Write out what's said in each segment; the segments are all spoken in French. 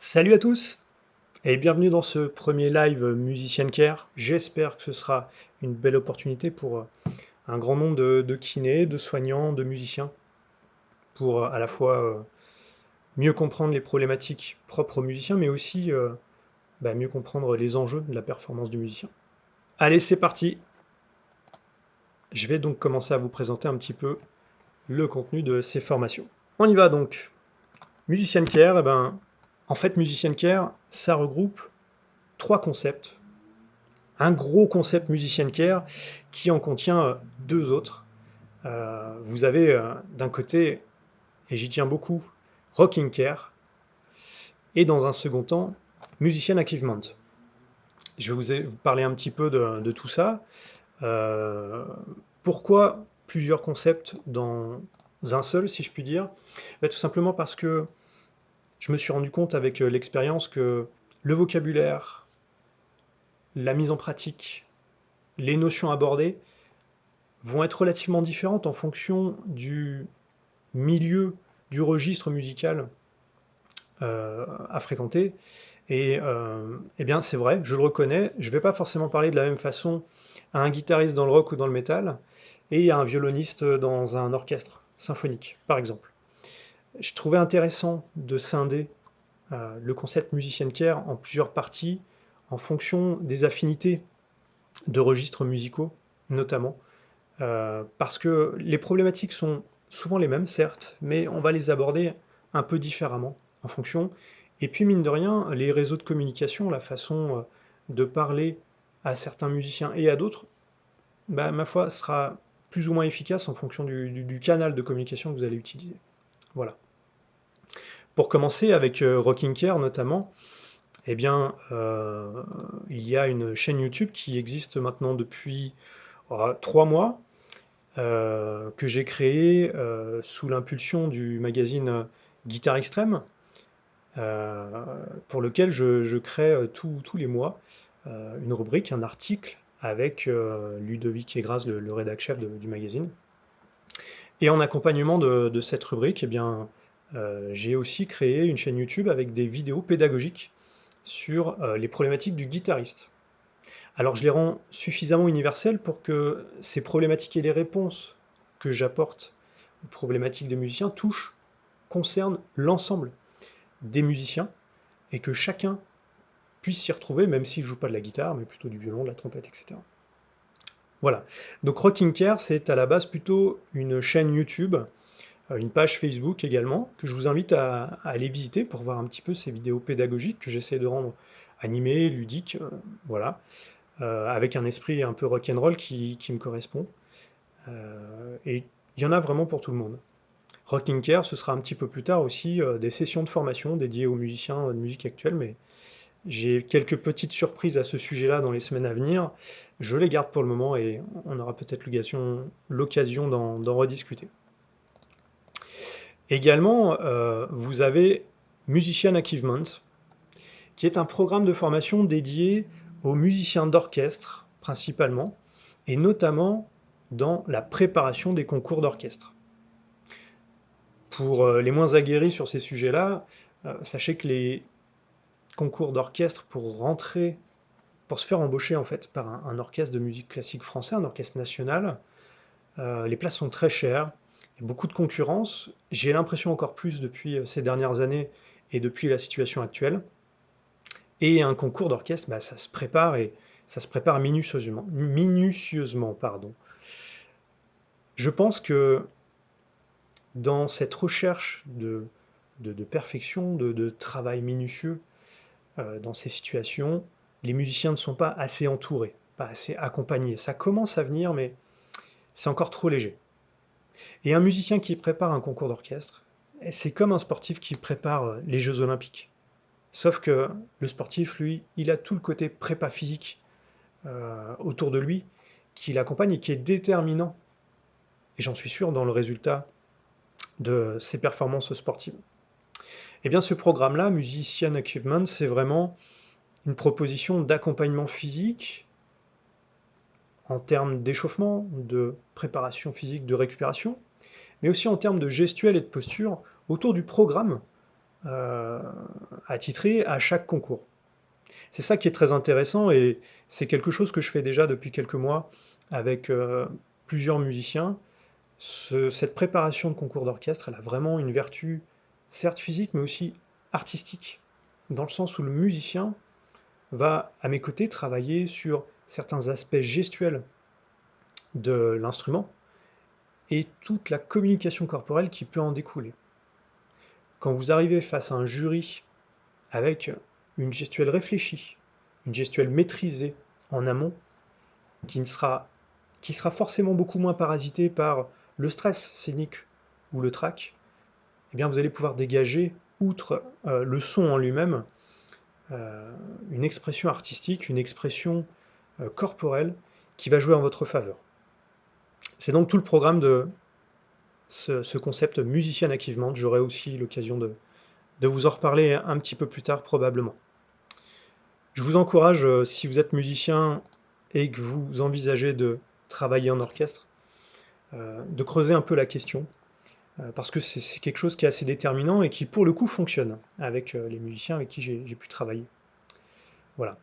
Salut à tous et bienvenue dans ce premier live Musician Care. J'espère que ce sera une belle opportunité pour un grand nombre de kinés, de soignants, de musiciens, pour à la fois mieux comprendre les problématiques propres aux musiciens, mais aussi mieux comprendre les enjeux de la performance du musicien. Allez, c'est parti. Je vais donc commencer à vous présenter un petit peu le contenu de ces formations. On y va donc. Musician Care, en fait, Musician Care, ça regroupe trois concepts. Un gros concept Musician Care qui en contient deux autres. Vous avez d'un côté, et j'y tiens beaucoup, Rocking Care, et dans un second temps, Musician Achievement. Je vais vous parler un petit peu de tout ça. Euh, Pourquoi plusieurs concepts dans un seul, si je puis dire? Tout simplement parce que je me suis rendu compte avec l'expérience que le vocabulaire, la mise en pratique, les notions abordées vont être relativement différentes en fonction du milieu, du registre musical à fréquenter. Et eh bien, c'est vrai, je le reconnais, je ne vais pas forcément parler de la même façon à un guitariste dans le rock ou dans le métal et à un violoniste dans un orchestre symphonique, par exemple. Je trouvais intéressant de scinder le concept musician care en plusieurs parties en fonction des affinités de registres musicaux, notamment. Parce que les problématiques sont souvent les mêmes, certes, mais on va les aborder un peu différemment en fonction. Et puis, mine de rien, les réseaux de communication, la façon de parler à certains musiciens et à d'autres, ma foi, sera plus ou moins efficace en fonction du canal de communication que vous allez utiliser. Voilà. Pour commencer avec Rocking Care notamment, eh bien, il y a une chaîne YouTube qui existe maintenant depuis 3 mois, que j'ai créé sous l'impulsion du magazine Guitare Extrême, pour lequel je crée tous les mois une rubrique, un article avec Ludovic Egras, le rédac-chef du magazine. Et en accompagnement de cette rubrique, eh bien, j'ai aussi créé une chaîne YouTube avec des vidéos pédagogiques sur les problématiques du guitariste. Alors je les rends suffisamment universelles pour que ces problématiques et les réponses que j'apporte aux problématiques des musiciens concernent l'ensemble des musiciens et que chacun puisse s'y retrouver, même s'il ne joue pas de la guitare, mais plutôt du violon, de la trompette, etc. Voilà. Donc Rocking Care, c'est à la base plutôt une chaîne YouTube, une page Facebook également, que je vous invite à aller visiter pour voir un petit peu ces vidéos pédagogiques que j'essaie de rendre animées, ludiques, voilà. Avec un esprit un peu rock'n'roll qui me correspond. Et il y en a vraiment pour tout le monde. Rocking Care, ce sera un petit peu plus tard aussi des sessions de formation dédiées aux musiciens de musique actuelle, mais j'ai quelques petites surprises à ce sujet-là dans les semaines à venir. Je les garde pour le moment et on aura peut-être l'occasion d'en rediscuter. Également, vous avez Musician Achievement, qui est un programme de formation dédié aux musiciens d'orchestre principalement, et notamment dans la préparation des concours d'orchestre. Pour les moins aguerris sur ces sujets-là, sachez que les concours d'orchestre pour se faire embaucher en fait par un orchestre de musique classique français, un orchestre national, les places sont très chères, il y a beaucoup de concurrence. J'ai l'impression encore plus depuis ces dernières années et depuis la situation actuelle. Et un concours d'orchestre, ça se prépare et ça se prépare minutieusement, pardon. Je pense que dans cette recherche de perfection, de travail minutieux dans ces situations, les musiciens ne sont pas assez entourés, pas assez accompagnés. Ça commence à venir, mais c'est encore trop léger. Et un musicien qui prépare un concours d'orchestre, c'est comme un sportif qui prépare les Jeux Olympiques. Sauf que le sportif, lui, il a tout le côté prépa physique autour de lui qui l'accompagne et qui est déterminant, et j'en suis sûr, dans le résultat de ses performances sportives. Et bien ce programme-là, Musician Achievement, c'est vraiment une proposition d'accompagnement physique en termes d'échauffement, de préparation physique, de récupération, mais aussi en termes de gestuelle et de posture autour du programme attitrés à chaque concours. C'est ça qui est très intéressant et c'est quelque chose que je fais déjà depuis quelques mois avec plusieurs musiciens. Cette préparation de concours d'orchestre, elle a vraiment une vertu, certes physique, mais aussi artistique, dans le sens où le musicien va, à mes côtés, travailler sur certains aspects gestuels de l'instrument et toute la communication corporelle qui peut en découler. Quand vous arrivez face à un jury avec une gestuelle réfléchie, une gestuelle maîtrisée en amont, qui sera forcément beaucoup moins parasité par le stress scénique ou le trac, eh bien vous allez pouvoir dégager, outre le son en lui-même, une expression artistique, une expression corporelle qui va jouer en votre faveur. C'est donc tout le programme de ce concept Musician Achievement. J'aurai aussi l'occasion de vous en reparler un petit peu plus tard probablement. Je vous encourage, si vous êtes musicien et que vous envisagez de travailler en orchestre, de creuser un peu la question, parce que c'est quelque chose qui est assez déterminant et qui pour le coup fonctionne avec les musiciens avec qui j'ai pu travailler. Voilà.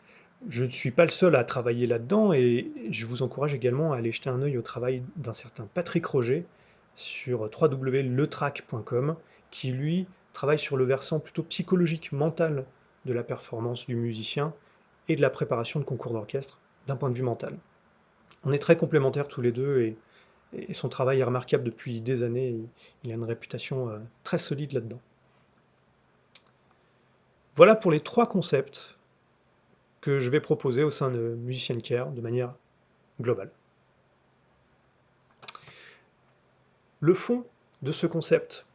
Je ne suis pas le seul à travailler là-dedans et je vous encourage également à aller jeter un œil au travail d'un certain Patrick Roger sur www.letrac.com qui lui travaille sur le versant plutôt psychologique, mental de la performance du musicien et de la préparation de concours d'orchestre d'un point de vue mental. On est très complémentaires tous les deux et son travail est remarquable depuis des années. Il a une réputation très solide là-dedans. Voilà pour les 3 concepts que je vais proposer au sein de Musician Care de manière globale. Le fond de ce concept,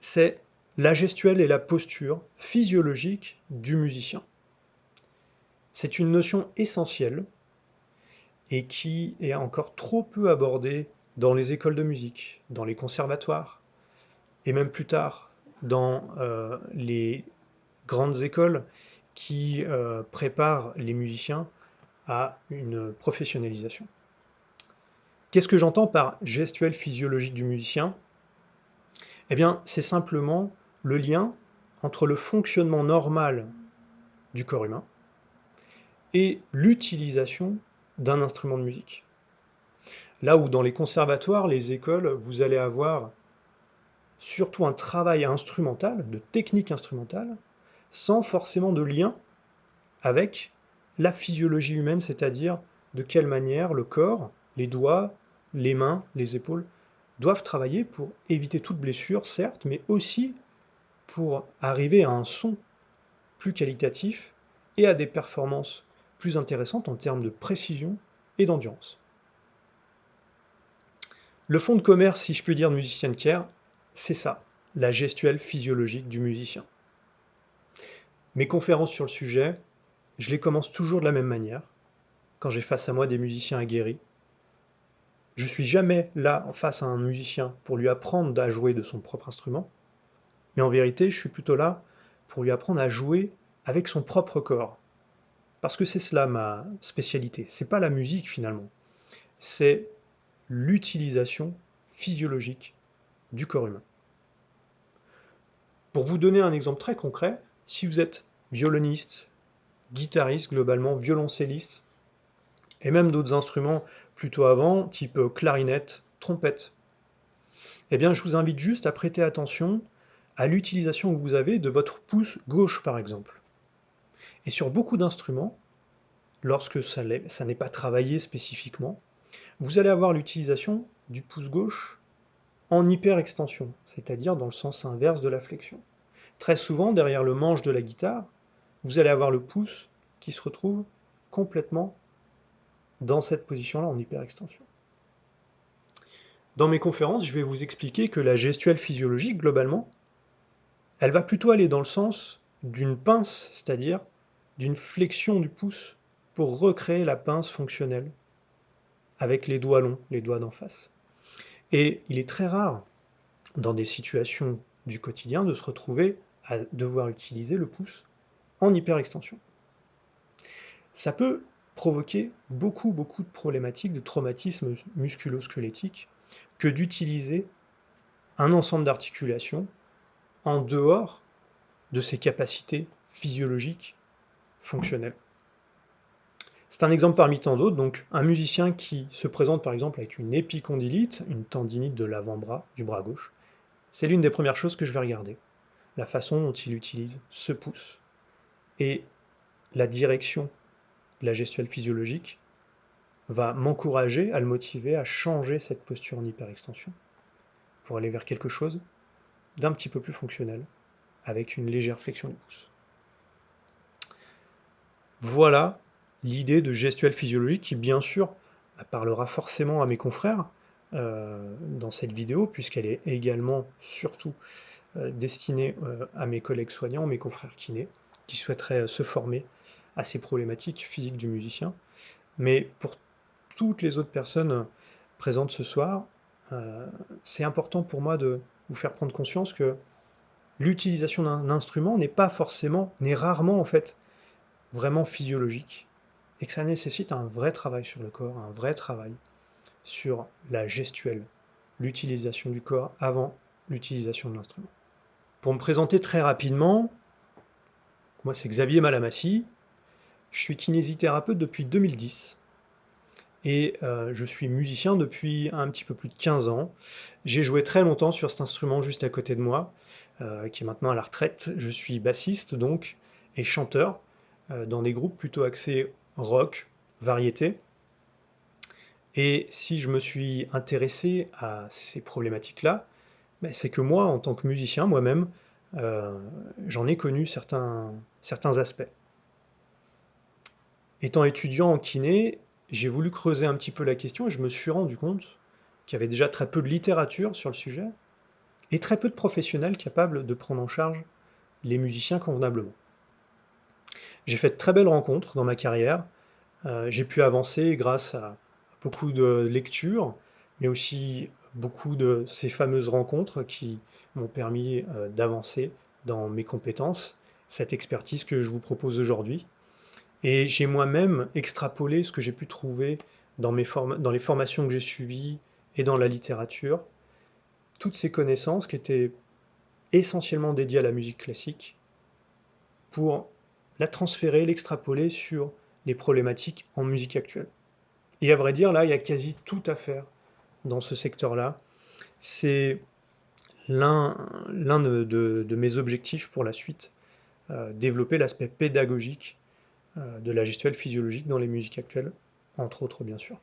c'est la gestuelle et la posture physiologique du musicien. C'est une notion essentielle et qui est encore trop peu abordée dans les écoles de musique, dans les conservatoires, et même plus tard dans les grandes écoles qui préparent les musiciens à une professionnalisation. Qu'est-ce que j'entends par gestuelle physiologique du musicien? Eh bien, c'est simplement le lien entre le fonctionnement normal du corps humain et l'utilisation d'un instrument de musique. Là où dans les conservatoires, les écoles, vous allez avoir surtout un travail instrumental, de technique instrumentale, sans forcément de lien avec la physiologie humaine, c'est-à-dire de quelle manière le corps, les doigts, les mains, les épaules, doivent travailler pour éviter toute blessure, certes, mais aussi pour arriver à un son plus qualitatif et à des performances plus intéressantes en termes de précision et d'endurance. Le fond de commerce, si je puis dire, de Musician Care, c'est ça, la gestuelle physiologique du musicien. Mes conférences sur le sujet, je les commence toujours de la même manière, quand j'ai face à moi des musiciens aguerris. Je ne suis jamais là face à un musicien pour lui apprendre à jouer de son propre instrument, mais en vérité, je suis plutôt là pour lui apprendre à jouer avec son propre corps. Parce que c'est cela ma spécialité. C'est pas la musique finalement, c'est l'utilisation physiologique du corps humain. Pour vous donner un exemple très concret, si vous êtes violoniste, guitariste globalement, violoncelliste, et même d'autres instruments plutôt avant, type clarinette, trompette, eh bien je vous invite juste à prêter attention à l'utilisation que vous avez de votre pouce gauche par exemple. Et sur beaucoup d'instruments, lorsque ça n'est pas travaillé spécifiquement, vous allez avoir l'utilisation du pouce gauche en hyperextension, c'est-à-dire dans le sens inverse de la flexion. Très souvent, derrière le manche de la guitare, vous allez avoir le pouce qui se retrouve complètement dans cette position-là en hyperextension. Dans mes conférences, je vais vous expliquer que la gestuelle physiologique, globalement, elle va plutôt aller dans le sens d'une pince, c'est-à-dire d'une flexion du pouce pour recréer la pince fonctionnelle avec les doigts longs, les doigts d'en face. Et il est très rare, dans des situations du quotidien, de se retrouver à devoir utiliser le pouce en hyperextension. Ça peut provoquer beaucoup de problématiques de traumatismes musculo-squelettiques que d'utiliser un ensemble d'articulations en dehors de ses capacités physiologiques fonctionnelles. C'est un exemple parmi tant d'autres, donc un musicien qui se présente par exemple avec une épicondylite, une tendinite de l'avant-bras, du bras gauche, c'est l'une des premières choses que je vais regarder, la façon dont il utilise ce pouce et la direction de la gestuelle physiologique va m'encourager à le motiver à changer cette posture en hyperextension pour aller vers quelque chose d'un petit peu plus fonctionnel avec une légère flexion du pouce. Voilà l'idée de gestuelle physiologique qui, bien sûr, parlera forcément à mes confrères dans cette vidéo, puisqu'elle est également, surtout, destinée à mes collègues soignants, mes confrères kinés, qui souhaiteraient se former à ces problématiques physiques du musicien. Mais pour toutes les autres personnes présentes ce soir, c'est important pour moi de vous faire prendre conscience que l'utilisation d'un instrument n'est rarement en fait vraiment physiologique, et que ça nécessite un vrai travail sur le corps, un vrai travail sur la gestuelle, l'utilisation du corps avant l'utilisation de l'instrument. Pour me présenter très rapidement, moi c'est Xavier Malamassi, je suis kinésithérapeute depuis 2010 et je suis musicien depuis un petit peu plus de 15 ans. J'ai joué très longtemps sur cet instrument juste à côté de moi, qui est maintenant à la retraite. Je suis bassiste donc et chanteur dans des groupes plutôt axés rock, variété. Et si je me suis intéressé à ces problématiques-là, ben, c'est que moi, en tant que musicien, moi-même, j'en ai connu certains aspects. Étant étudiant en kiné, j'ai voulu creuser un petit peu la question et je me suis rendu compte qu'il y avait déjà très peu de littérature sur le sujet et très peu de professionnels capables de prendre en charge les musiciens convenablement. J'ai fait de très belles rencontres dans ma carrière. J'ai pu avancer grâce à beaucoup de lectures, mais aussi beaucoup de ces fameuses rencontres qui m'ont permis d'avancer dans mes compétences, cette expertise que je vous propose aujourd'hui. Et j'ai moi-même extrapolé ce que j'ai pu trouver dans les formations que j'ai suivies et dans la littérature, toutes ces connaissances qui étaient essentiellement dédiées à la musique classique, pour la transférer, l'extrapoler sur les problématiques en musique actuelle. Et à vrai dire, là, il y a quasi tout à faire dans ce secteur-là. C'est l'un de mes objectifs pour la suite, développer l'aspect pédagogique de la gestuelle physiologique dans les musiques actuelles, entre autres bien sûr.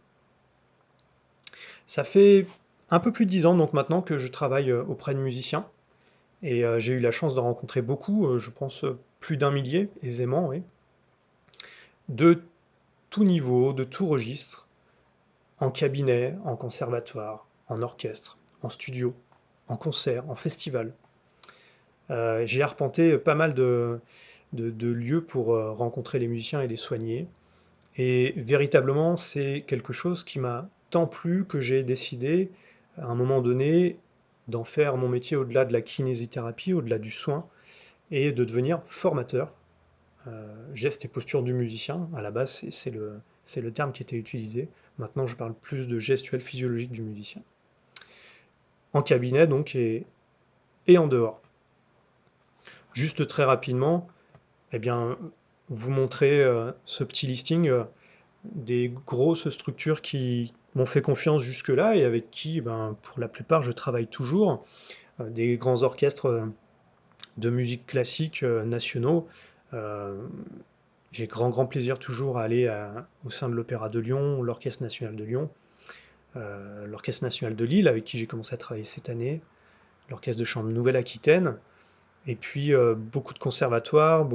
Ça fait un peu plus de 10 ans donc maintenant que je travaille auprès de musiciens, et j'ai eu la chance de rencontrer beaucoup, je pense plus d'un millier aisément, oui, de tout niveau, de tout registre, en cabinet, en conservatoire, en orchestre, en studio, en concert, en festival. J'ai arpenté pas mal de lieux pour rencontrer les musiciens et les soigner. Et véritablement, c'est quelque chose qui m'a tant plu que j'ai décidé, à un moment donné, d'en faire mon métier au-delà de la kinésithérapie, au-delà du soin, et de devenir formateur. Gestes et postures du musicien, à la base, c'est le terme qui était utilisé. Maintenant, je parle plus de gestuelle physiologique du musicien. En cabinet, donc, et en dehors. Juste très rapidement, eh bien, vous montrer ce petit listing des grosses structures qui m'ont fait confiance jusque-là et avec qui, ben, pour la plupart, je travaille toujours. Des grands orchestres de musique classique nationaux. J'ai grand plaisir toujours à aller au sein de l'Opéra de Lyon, l'Orchestre national de Lyon, l'Orchestre national de Lille, avec qui j'ai commencé à travailler cette année, l'Orchestre de chambre Nouvelle-Aquitaine, et puis beaucoup de conservatoires,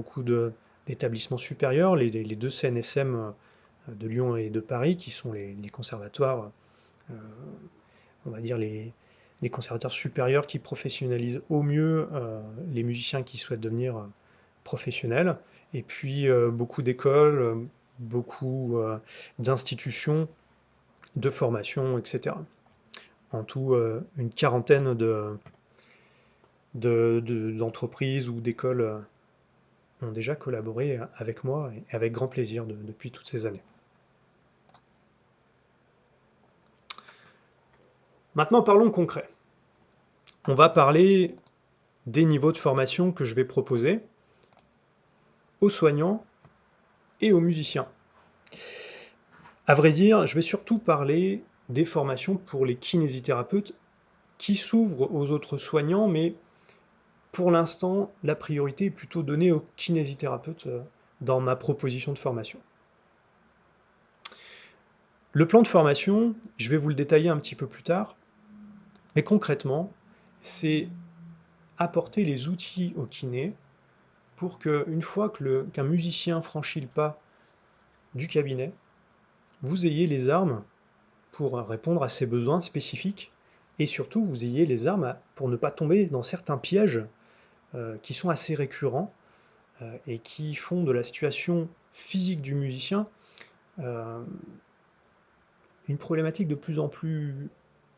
d'établissements supérieurs, les deux CNSM de Lyon et de Paris, qui sont les conservatoires, on va dire les conservateurs supérieurs qui professionnalisent au mieux les musiciens qui souhaitent devenir professionnels, et puis beaucoup d'écoles, beaucoup d'institutions de formation, etc. En tout, une quarantaine d'entreprises ou d'écoles ont déjà collaboré avec moi et avec grand plaisir depuis toutes ces années. Maintenant, parlons concret. On va parler des niveaux de formation que je vais proposer aux soignants et aux musiciens. À vrai dire, je vais surtout parler des formations pour les kinésithérapeutes qui s'ouvrent aux autres soignants, mais pour l'instant, la priorité est plutôt donnée aux kinésithérapeutes dans ma proposition de formation. Le plan de formation, je vais vous le détailler un petit peu plus tard, mais concrètement, c'est apporter les outils au kiné pour qu'une fois qu'un musicien franchit le pas du cabinet, vous ayez les armes pour répondre à ses besoins spécifiques et surtout vous ayez les armes pour ne pas tomber dans certains pièges qui sont assez récurrents et qui font de la situation physique du musicien une problématique de plus en plus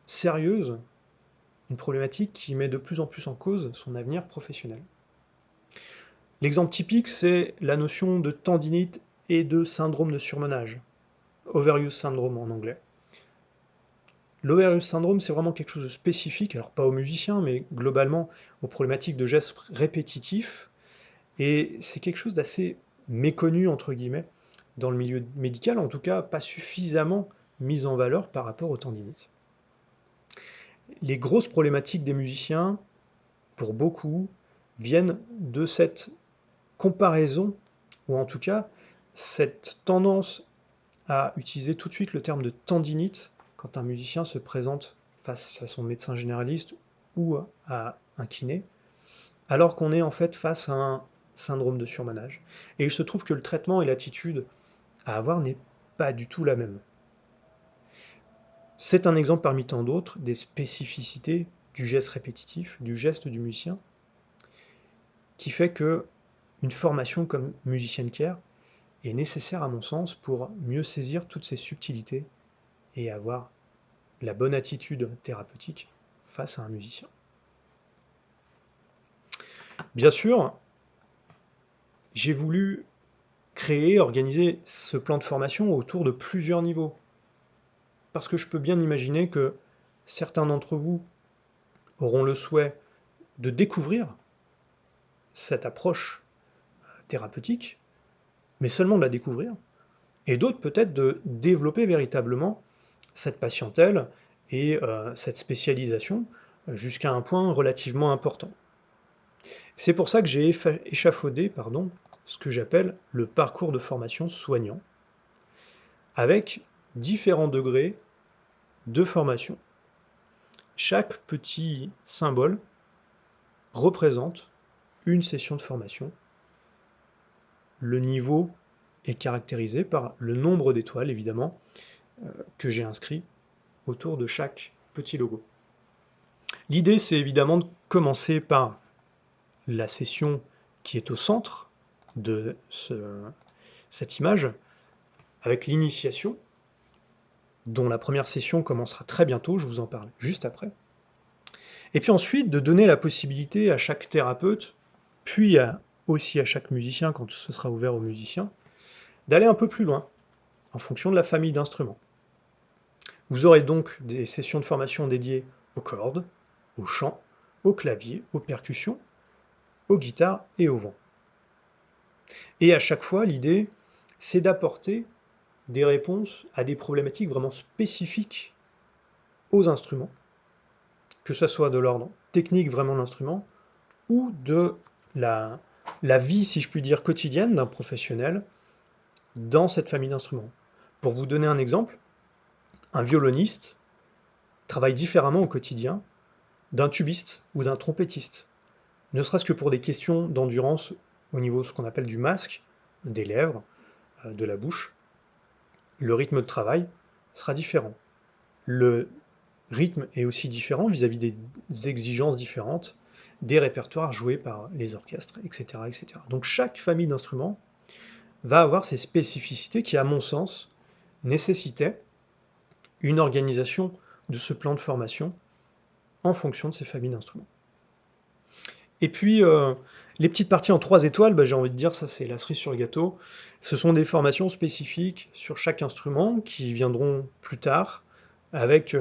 sérieuse, une problématique qui met de plus en plus en cause son avenir professionnel. L'exemple typique, c'est la notion de tendinite et de syndrome de surmenage, overuse syndrome en anglais. L'overuse syndrome, c'est vraiment quelque chose de spécifique, alors pas aux musiciens, mais globalement aux problématiques de gestes répétitifs, et c'est quelque chose d'assez méconnu, entre guillemets, dans le milieu médical, en tout cas pas suffisamment mis en valeur par rapport aux tendinites. Les grosses problématiques des musiciens, pour beaucoup, viennent de cette comparaison, ou en tout cas cette tendance à utiliser tout de suite le terme de tendinite quand un musicien se présente face à son médecin généraliste ou à un kiné, alors qu'on est en fait face à un syndrome de surmenage. Et il se trouve que le traitement et l'attitude à avoir n'est pas du tout la même. C'est un exemple parmi tant d'autres des spécificités du geste répétitif, du geste du musicien, qui fait que une formation comme Musician Care est nécessaire à mon sens pour mieux saisir toutes ces subtilités et avoir la bonne attitude thérapeutique face à un musicien. Bien sûr, j'ai voulu créer, organiser ce plan de formation autour de plusieurs niveaux. Parce que je peux bien imaginer que certains d'entre vous auront le souhait de découvrir cette approche thérapeutique, mais seulement de la découvrir, et d'autres peut-être de développer véritablement cette patientèle et cette spécialisation jusqu'à un point relativement important. C'est pour ça que j'ai échafaudé ce que j'appelle le parcours de formation soignant, avec différents degrés de formation. Chaque petit symbole représente une session de formation. Le niveau est caractérisé par le nombre d'étoiles, évidemment, que j'ai inscrit autour de chaque petit logo. L'idée, c'est évidemment de commencer par la session qui est au centre de cette image, avec l'initiation, dont la première session commencera très bientôt, je vous en parle juste après. Et puis ensuite, de donner la possibilité à chaque thérapeute, puis aussi à chaque musicien, quand ce sera ouvert aux musiciens, d'aller un peu plus loin, en fonction de la famille d'instruments. Vous aurez donc des sessions de formation dédiées aux cordes, au chant, au clavier, aux percussions, aux guitares et au vent. Et à chaque fois, l'idée, c'est d'apporter des réponses à des problématiques vraiment spécifiques aux instruments, que ce soit de l'ordre technique vraiment de l'instrument, ou de la vie, si je puis dire, quotidienne d'un professionnel dans cette famille d'instruments. Pour vous donner un exemple, un violoniste travaille différemment au quotidien d'un tubiste ou d'un trompettiste, ne serait-ce que pour des questions d'endurance au niveau de ce qu'on appelle du masque, des lèvres, de la bouche. Le rythme de travail sera différent. Le rythme est aussi différent vis-à-vis des exigences différentes des répertoires joués par les orchestres, etc., etc. Donc chaque famille d'instruments va avoir ses spécificités qui, à mon sens, nécessitaient une organisation de ce plan de formation en fonction de ces familles d'instruments. Et puis, les petites parties en 3 étoiles, j'ai envie de dire, ça c'est la cerise sur le gâteau. Ce sont des formations spécifiques sur chaque instrument qui viendront plus tard avec,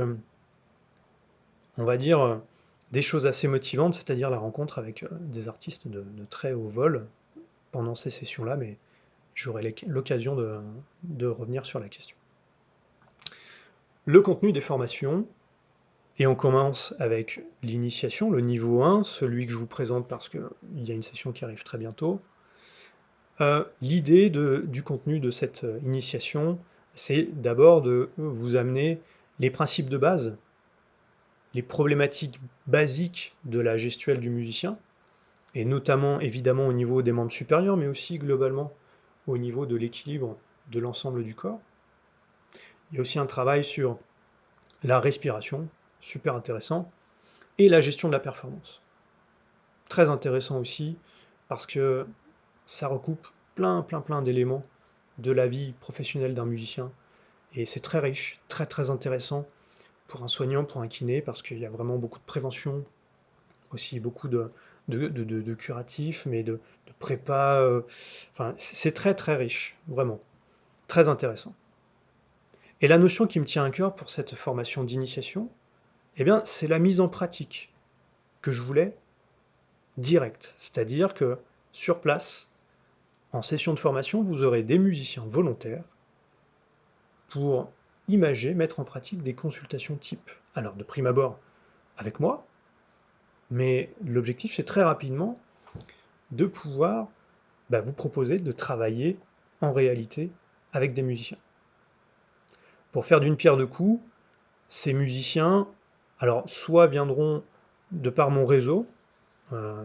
on va dire, des choses assez motivantes, c'est-à-dire la rencontre avec des artistes de très haut vol pendant ces sessions-là, mais j'aurai l'occasion de revenir sur la question. Le contenu des formations, et on commence avec l'initiation, le niveau 1, celui que je vous présente parce qu'il y a une session qui arrive très bientôt. L'idée du contenu de cette initiation, c'est d'abord de vous amener les principes de base, les problématiques basiques de la gestuelle du musicien, et notamment évidemment au niveau des membres supérieurs, mais aussi globalement au niveau de l'équilibre de l'ensemble du corps. Il y a aussi un travail sur la respiration, super intéressant, et la gestion de la performance. Très intéressant aussi, parce que ça recoupe plein d'éléments de la vie professionnelle d'un musicien, et c'est très riche, très intéressant pour un soignant, pour un kiné, parce qu'il y a vraiment beaucoup de prévention, aussi beaucoup de curatifs, mais de prépa. Enfin, c'est très riche, vraiment. Très intéressant. Et la notion qui me tient à cœur pour cette formation d'initiation, eh bien, c'est la mise en pratique que je voulais directe. C'est-à-dire que sur place, en session de formation, vous aurez des musiciens volontaires pour imager, mettre en pratique des consultations type. Alors, de prime abord, avec moi, mais l'objectif, c'est très rapidement de pouvoir vous proposer de travailler en réalité avec des musiciens. Pour faire d'une pierre deux coups, ces musiciens, alors soit viendront de par mon réseau, euh,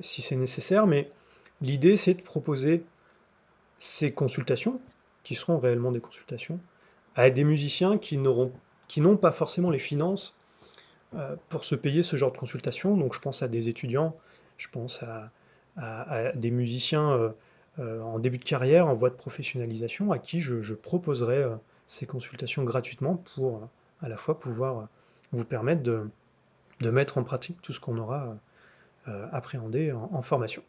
si c'est nécessaire, mais l'idée c'est de proposer ces consultations, qui seront réellement des consultations, à des musiciens qui n'ont pas forcément les finances pour se payer ce genre de consultation. Donc je pense à des étudiants, je pense à des musiciens en début de carrière, en voie de professionnalisation, à qui je proposerai ces consultations gratuitement pour à la fois pouvoir vous permettre de mettre en pratique tout ce qu'on aura appréhendé en formation.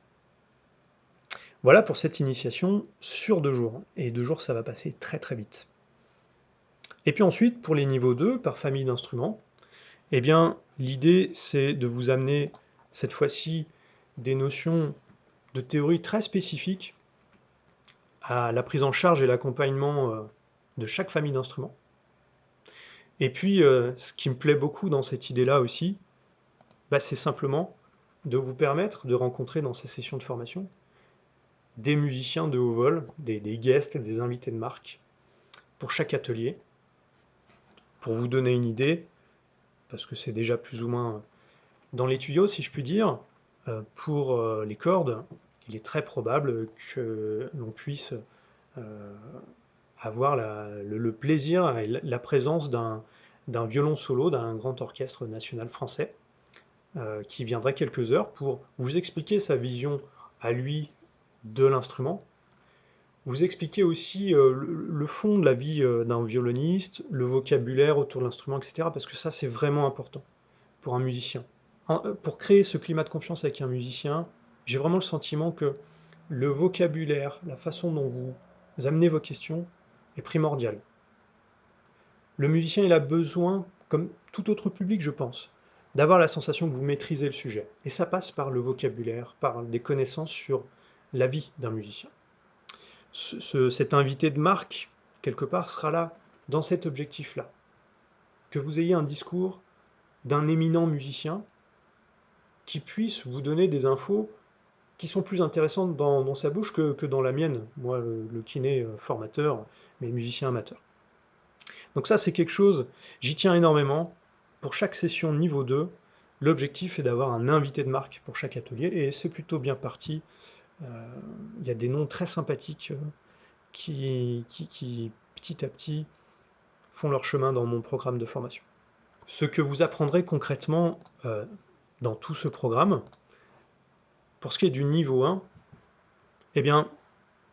Voilà pour cette initiation sur 2 jours. Et 2 jours, ça va passer très vite. Et puis ensuite, pour les niveaux 2, par famille d'instruments, eh bien, l'idée, c'est de vous amener, cette fois-ci, des notions de théorie très spécifiques à la prise en charge et l'accompagnement de chaque famille d'instruments. Et puis, ce qui me plaît beaucoup dans cette idée-là aussi, c'est simplement de vous permettre de rencontrer dans ces sessions de formation des musiciens de haut vol, des guests, des invités de marque, pour chaque atelier. Pour vous donner une idée, parce que c'est déjà plus ou moins dans les tuyaux, si je puis dire, pour les cordes, il est très probable que l'on puisse euh, avoir le plaisir et la présence d'un violon solo d'un grand orchestre national français qui viendrait quelques heures pour vous expliquer sa vision à lui de l'instrument, vous expliquer aussi le fond de la vie d'un violoniste, le vocabulaire autour de l'instrument, etc. Parce que ça, c'est vraiment important pour un musicien. Pour créer ce climat de confiance avec un musicien, j'ai vraiment le sentiment que le vocabulaire, la façon dont vous amenez vos questions est primordial. Le musicien, il a besoin, comme tout autre public, je pense, d'avoir la sensation que vous maîtrisez le sujet. Et ça passe par le vocabulaire, par des connaissances sur la vie d'un musicien. Cet invité de marque, quelque part, sera là dans cet objectif-là. Que vous ayez un discours d'un éminent musicien qui puisse vous donner des infos qui sont plus intéressantes dans sa bouche que dans la mienne, moi, le kiné formateur, mais musicien amateur. Donc ça, c'est quelque chose, j'y tiens énormément. Pour chaque session niveau 2, l'objectif est d'avoir un invité de marque pour chaque atelier, et c'est plutôt bien parti. Il y a des noms très sympathiques qui, petit à petit, font leur chemin dans mon programme de formation. Ce que vous apprendrez concrètement dans tout ce programme, pour ce qui est du niveau 1, eh bien,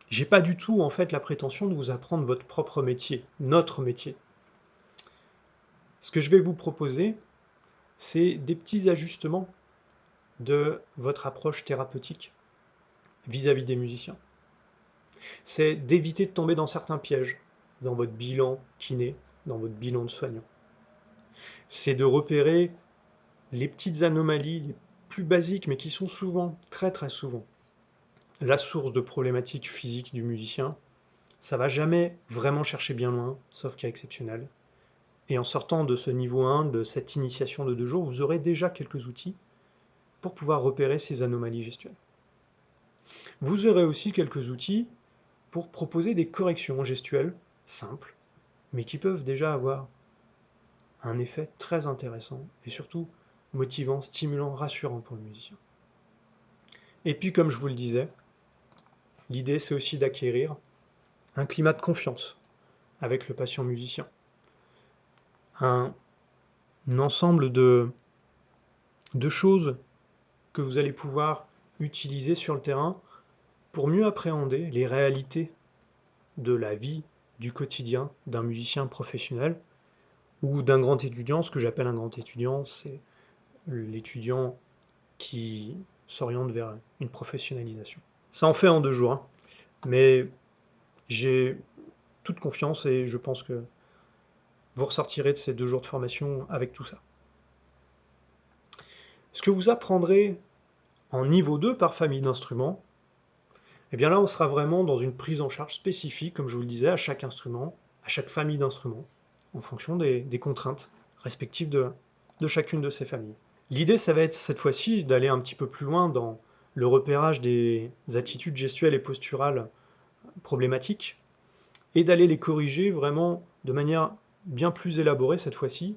j'ai pas du tout en fait la prétention de vous apprendre votre propre métier, notre métier. Ce que je vais vous proposer, c'est des petits ajustements de votre approche thérapeutique vis-à-vis des musiciens. C'est d'éviter de tomber dans certains pièges dans votre bilan kiné, dans votre bilan de soignant. C'est de repérer les petites anomalies les plus basiques, mais qui sont souvent, très très souvent, la source de problématiques physiques du musicien, ça va jamais vraiment chercher bien loin, sauf cas exceptionnel. Et en sortant de ce niveau 1, de cette initiation de 2 jours, vous aurez déjà quelques outils pour pouvoir repérer ces anomalies gestuelles. Vous aurez aussi quelques outils pour proposer des corrections gestuelles simples, mais qui peuvent déjà avoir un effet très intéressant et surtout motivant, stimulant, rassurant pour le musicien. Et puis, comme je vous le disais, l'idée c'est aussi d'acquérir un climat de confiance avec le patient musicien. Un ensemble de choses que vous allez pouvoir utiliser sur le terrain pour mieux appréhender les réalités de la vie, du quotidien d'un musicien professionnel ou d'un grand étudiant. Ce que j'appelle un grand étudiant, c'est l'étudiant qui s'oriente vers une professionnalisation. Ça en fait en 2 jours, hein, mais j'ai toute confiance et je pense que vous ressortirez de ces 2 jours de formation avec tout ça. Ce que vous apprendrez en niveau 2 par famille d'instruments, eh bien là on sera vraiment dans une prise en charge spécifique, comme je vous le disais, à chaque instrument, à chaque famille d'instruments, en fonction des contraintes respectives de chacune de ces familles. L'idée, ça va être cette fois-ci d'aller un petit peu plus loin dans le repérage des attitudes gestuelles et posturales problématiques et d'aller les corriger vraiment de manière bien plus élaborée cette fois-ci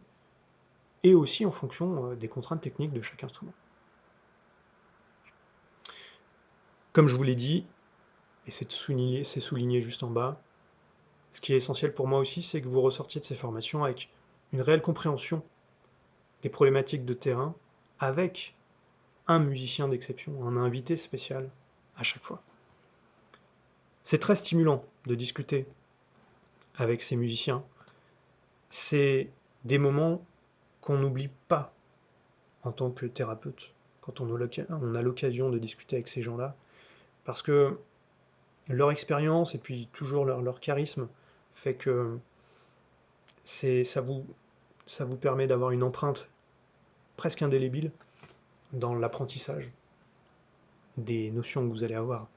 et aussi en fonction des contraintes techniques de chaque instrument. Comme je vous l'ai dit, et c'est souligné juste en bas, ce qui est essentiel pour moi aussi, c'est que vous ressortiez de ces formations avec une réelle compréhension des problématiques de terrain avec un musicien d'exception, un invité spécial à chaque fois. C'est très stimulant de discuter avec ces musiciens. C'est des moments qu'on n'oublie pas en tant que thérapeute, quand on a l'occasion de discuter avec ces gens-là, parce que leur expérience et puis toujours leur charisme fait que ça vous permet d'avoir une empreinte presque indélébile dans l'apprentissage des notions que vous allez avoir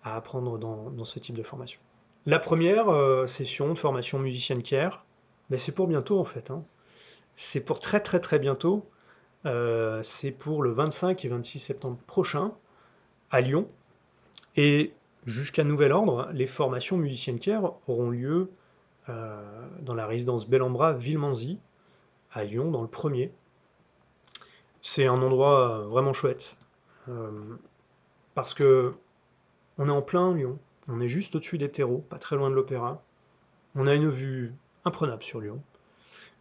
à apprendre dans ce type de formation. La première session de formation musicienne care, ben c'est pour bientôt en fait, hein. C'est pour très très très bientôt. C'est pour le 25 et 26 septembre prochain à Lyon. Et jusqu'à nouvel ordre, les formations musiciennes care auront lieu dans la résidence Bellambra Villemanzy à Lyon, dans le premier. C'est un endroit vraiment chouette euh, parce que on est en plein Lyon, on est juste au-dessus des terreaux, pas très loin de l'opéra. On a une vue imprenable sur Lyon.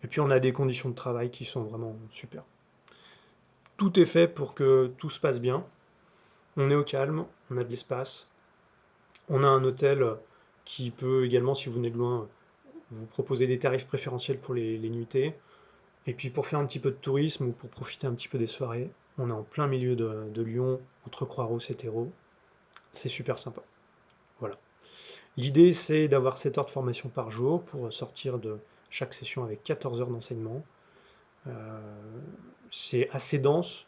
Et puis on a des conditions de travail qui sont vraiment super. Tout est fait pour que tout se passe bien. On est au calme, on a de l'espace. On a un hôtel qui peut également, si vous venez de loin, vous proposer des tarifs préférentiels pour les nuitées. Et puis pour faire un petit peu de tourisme ou pour profiter un petit peu des soirées, on est en plein milieu de Lyon, entre Croix-Rousse et Terreau. C'est super sympa. Voilà. L'idée, c'est d'avoir 7 heures de formation par jour pour sortir de chaque session avec 14 heures d'enseignement. C'est assez dense,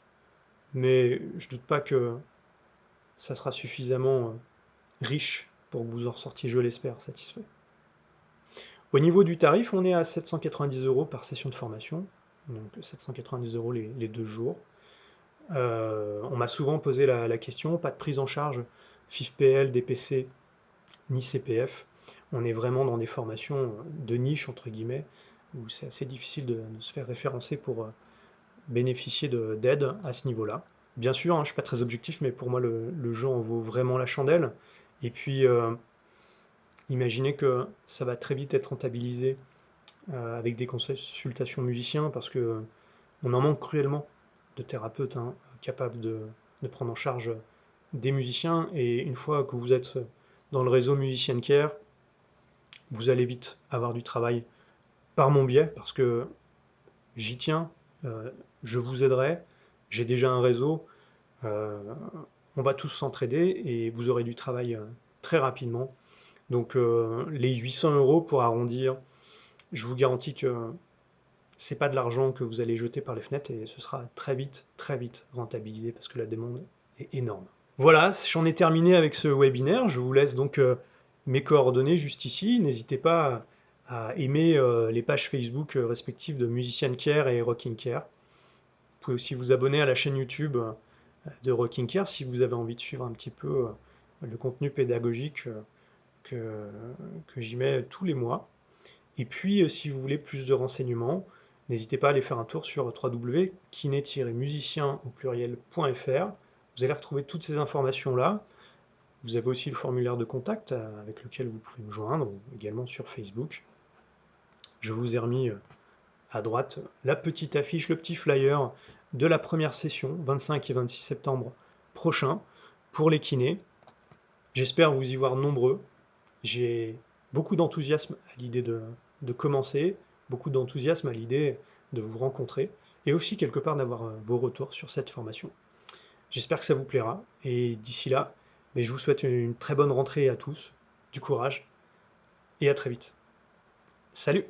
mais je ne doute pas que ça sera suffisamment riche pour que vous en ressortiez, je l'espère, satisfait. Au niveau du tarif, on est à 790 € par session de formation, donc 790 € les 2 jours. On m'a souvent posé la question, pas de prise en charge FIFPL, DPC, ni CPF. On est vraiment dans des formations de niche, entre guillemets, où c'est assez difficile de se faire référencer pour bénéficier d'aide à ce niveau-là. Bien sûr, hein, je ne suis pas très objectif, mais pour moi, le jeu en vaut vraiment la chandelle. Et puis, imaginez que ça va très vite être rentabilisé avec des consultations musiciens, parce que on en manque cruellement de thérapeutes hein, capables de prendre en charge des musiciens. Et une fois que vous êtes dans le réseau Musician Care, vous allez vite avoir du travail par mon biais, parce que j'y tiens, je vous aiderai, j'ai déjà un réseau, euh, on va tous s'entraider et vous aurez du travail très rapidement. Donc les 800 € pour arrondir, je vous garantis que C'est pas de l'argent que vous allez jeter par les fenêtres et ce sera très vite rentabilisé parce que la demande est énorme. Voilà, j'en ai terminé avec ce webinaire. Je vous laisse donc mes coordonnées juste ici. N'hésitez pas à aimer les pages Facebook respectives de Musician Care et Rocking Care. Vous pouvez aussi vous abonner à la chaîne YouTube de Rocking Care si vous avez envie de suivre un petit peu le contenu pédagogique que, que j'y mets tous les mois. Et puis, si vous voulez plus de renseignements, n'hésitez pas à aller faire un tour sur www.kiné-musicien au pluriel.fr. Vous allez retrouver toutes ces informations-là. Vous avez aussi le formulaire de contact avec lequel vous pouvez me joindre, ou également sur Facebook. Je vous ai remis à droite la petite affiche, le petit flyer de la première session, 25 et 26 septembre prochain, pour les kinés. J'espère vous y voir nombreux. J'ai beaucoup d'enthousiasme à l'idée de commencer, beaucoup d'enthousiasme à l'idée de vous rencontrer, et aussi quelque part d'avoir vos retours sur cette formation. J'espère que ça vous plaira, et d'ici là, mais je vous souhaite une très bonne rentrée à tous, du courage, et à très vite. Salut!